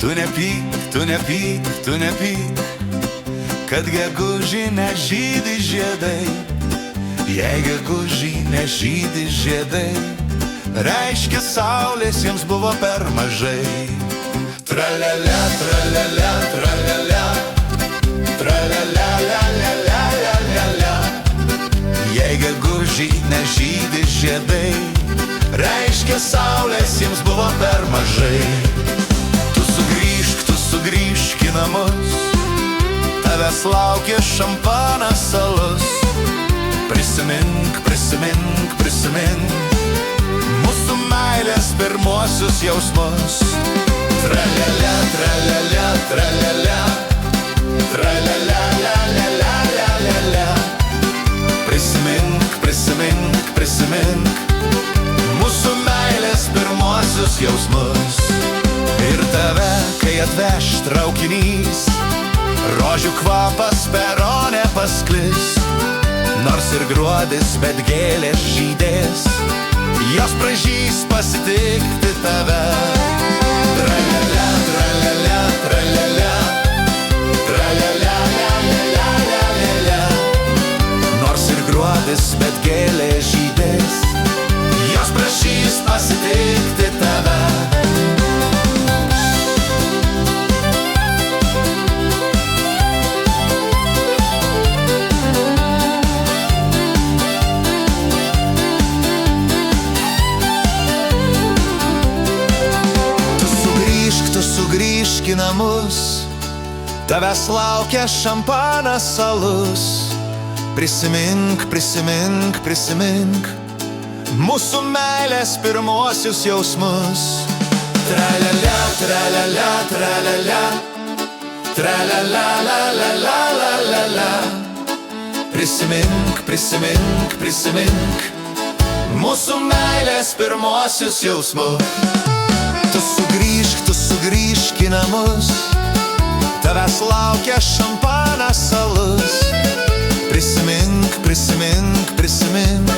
Tu nepyk, tu nepyk, tu nepyk, kad gegužį nežydi žiedai. Jei gegužį nežydi žiedai, reiškia saulės jiems buvo per mažai. Tralialia, tralialia, tralialia, tralialia, la, la, la, la, la, la. Jei gegužį nežydi žiedai, reiškia saulės jiems buvo per mažai. Tu sugrįžk į namus, tavęs laukia šampanas salus. Prisimink, prisimink, prisimink mūsų meilės pirmuosius jausmus. Tralialia, tralialia, tralialia, tralialia, la, la, la, la, la, la. Prisimink, prisimink, prisimink mūsų meilės pirmuosius jausmus. Ir tave, kai atveš traukinys, rožių kvapas perone pasklis. Nors ir gruodis, bet gėlės žydės, jos pražys pasitikti tave. Tralialia, tralialia, tralialia, tralialia, la, la, la, la, la. Nors ir gruodis, bet gėlės žydės, jos prašys pasitikti tave. Sugrįžk į namus, tavęs laukia šampanas salus. Prisimink, prisimink, prisimink mūsų meilės pirmuosius jausmus. Tralialia, tralialia, tralialia, tralialia, la, la, la, la, la, la. Prisimink, prisimink, prisimink mūsų meilės pirmuosius jausmus. Tu sugrįžk į namus, tavęs laukia šampanas salus. Prisimink, prisimink, prisimink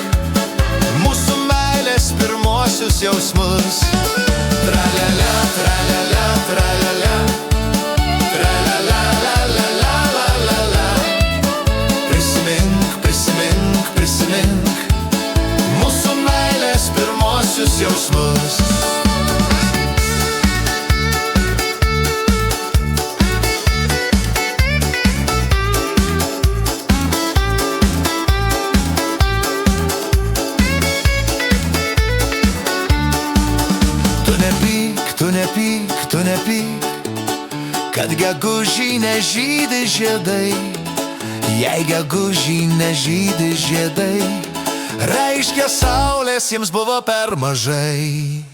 mūsų meilės pirmuosius jausmus. Tralialia, tralialia, tralialia, tralialia, la, la, la, la, la, la. Prisimink, prisimink, prisimink mūsų meilės pirmuosius jausmus. Tu nepyk, kad gegužį nežydi žiedai. Jei gegužį nežydi žiedai, reiškia saulės jiems buvo per mažai.